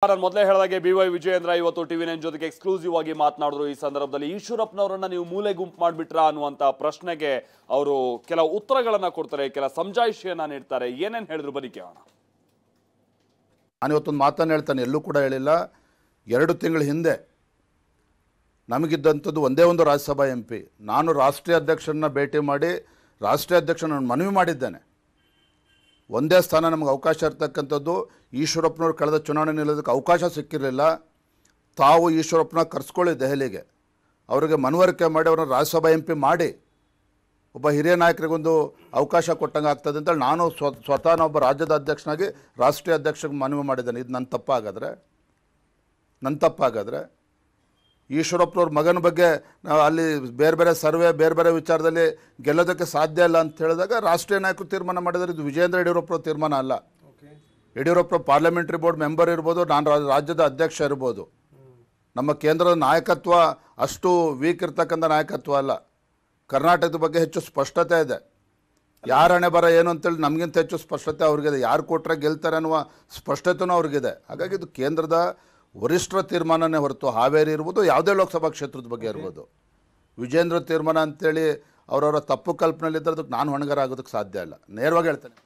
ನಾನು ಮೊದಲೇ ಹೇಳಿದಾಗೆ BY ವಿಜಯೇಂದ್ರ ಇವತ್ತು TV9 ಜೊತೆಗೆ ಎಕ್ಸ್ಕ್ಲೂಸಿವ್ ಆಗಿ ಮಾತನಾಡಿದ್ರು. ಈ ಸಂದರ್ಭದಲ್ಲಿ ಈಶ್ವರಪ್ಪನವರನ್ನ ನೀವು ಮೂಲೆ ಗುಂಪು ಮಾಡಿಬಿಟ್ರಾ ಅನ್ನುವಂತ ಪ್ರಶ್ನೆಗೆ ಅವರು ಕೆಲ ಉತ್ತರಗಳನ್ನ ಕೊಡ್ತಾರೆ, ಕೆಲ ಸಮಜಾಯಿಷಿಯನ್ನ ನೀಡ್ತಾರೆ. ಏನೇನು ಹೇಳಿದ್ರು ಬನ್ನಿ ಕೇಳೋಣ. ನಾನು ಇವತ್ತೊಂದು ಮಾತನ್ನು ಹೇಳ್ತಾನೆ, ಎಲ್ಲೂ ಕೂಡ ಹೇಳಿಲ್ಲ. 2 ತಿಂಗಳ ಹಿಂದೆ ನಮಗಿದ್ದಂಥದ್ದು ಒಂದೇ ಒಂದು ರಾಜ್ಯಸಭಾ MP. ನಾನು ರಾಷ್ಟ್ರೀಯ ಅಧ್ಯಕ್ಷರನ್ನ ಭೇಟಿ ಮಾಡಿ ರಾಷ್ಟ್ರೀಯ ಅಧ್ಯಕ್ಷನ ಮನವಿ ಮಾಡಿದ್ದೇನೆ. ಒಂದೇ ಸ್ಥಾನ ನಮಗೆ ಅವಕಾಶ ಇರ್ತಕ್ಕಂಥದ್ದು. ಈಶ್ವರಪ್ಪನವ್ರು ಕಳೆದ ಚುನಾವಣೆ ನಿಲ್ಲೋದಕ್ಕೆ ಅವಕಾಶ ಸಿಕ್ಕಿರಲಿಲ್ಲ. ತಾವು ಈಶ್ವರಪ್ಪನ ಕರೆಸ್ಕೊಳ್ಳಿ ದೆಹಲಿಗೆ, ಅವರಿಗೆ ಮನವರಿಕೆ ಮಾಡಿ ಅವ್ರನ್ನ ರಾಜ್ಯಸಭಾ MP ಮಾಡಿ ಒಬ್ಬ ಹಿರಿಯ ನಾಯಕರಿಗೊಂದು ಅವಕಾಶ ಕೊಟ್ಟಂಗೆ ಆಗ್ತದೆ ಅಂತೇಳಿ ನಾನು ಸ್ವತಃ ಒಬ್ಬ ರಾಜ್ಯದ ಅಧ್ಯಕ್ಷನಾಗಿ ರಾಷ್ಟ್ರೀಯ ಅಧ್ಯಕ್ಷರಿಗೆ ಮನವಿ ಮಾಡಿದ್ದೇನೆ. ಇದು ನನ್ನ ತಪ್ಪಾಗಾದರೆ ಈಶ್ವರಪ್ಪನವ್ರ ಮಗನ ಬಗ್ಗೆ ನಾವು ಅಲ್ಲಿ ಬೇರೆ ಬೇರೆ ಸರ್ವೆ ಬೇರೆ ಬೇರೆ ವಿಚಾರದಲ್ಲಿ ಗೆಲ್ಲೋದಕ್ಕೆ ಸಾಧ್ಯ ಇಲ್ಲ ಅಂತ ಹೇಳಿದಾಗ ರಾಷ್ಟ್ರೀಯ ನಾಯಕರು ತೀರ್ಮಾನ ಮಾಡಿದರೆ ಇದು ವಿಜಯೇಂದ್ರ ಯಡಿಯೂರಪ್ಪರ ತೀರ್ಮಾನ ಅಲ್ಲ. ಯಡಿಯೂರಪ್ಪ ಪಾರ್ಲಿಮೆಂಟ್ರಿ ಬೋರ್ಡ್ ಮೆಂಬರ್ ಇರ್ಬೋದು, ನಾನು ರಾಜ್ಯದ ಅಧ್ಯಕ್ಷ ಇರ್ಬೋದು. ನಮ್ಮ ಕೇಂದ್ರದ ನಾಯಕತ್ವ ಅಷ್ಟು ವೀಕ್ ಇರ್ತಕ್ಕಂಥ ನಾಯಕತ್ವ ಅಲ್ಲ. ಕರ್ನಾಟಕದ ಬಗ್ಗೆ ಹೆಚ್ಚು ಸ್ಪಷ್ಟತೆ ಇದೆ. ಯಾರ ಹಣೆ ಬರ ಏನು ಅಂತೇಳಿ ನಮಗಿಂತ ಹೆಚ್ಚು ಸ್ಪಷ್ಟತೆ ಅವ್ರಿಗಿದೆ. ಯಾರು ಕೊಟ್ಟರೆ ಗೆಲ್ತಾರೆ ಅನ್ನುವ ಸ್ಪಷ್ಟತೆಯೂ ಅವ್ರಿಗಿದೆ. ಹಾಗಾಗಿ ಇದು ಕೇಂದ್ರದ ವರಿಷ್ಠರ ತೀರ್ಮಾನನೇ ಹೊರತು ಹಾವೇರಿ ಇರ್ಬೋದು, ಯಾವುದೇ ಲೋಕಸಭಾ ಕ್ಷೇತ್ರದ ಬಗ್ಗೆ ಇರ್ಬೋದು. ವಿಜೇಂದ್ರ ತೀರ್ಮಾನ ಅಂತೇಳಿ ಅವರವರ ತಪ್ಪು ಕಲ್ಪನೆಯಲ್ಲಿದ್ದರೆ ಅದಕ್ಕೆ ನಾನು ಹೊಣೆಗಾರ ಆಗೋದಕ್ಕೆ ಸಾಧ್ಯ ಇಲ್ಲ. ನೇರವಾಗಿ ಹೇಳ್ತೇನೆ.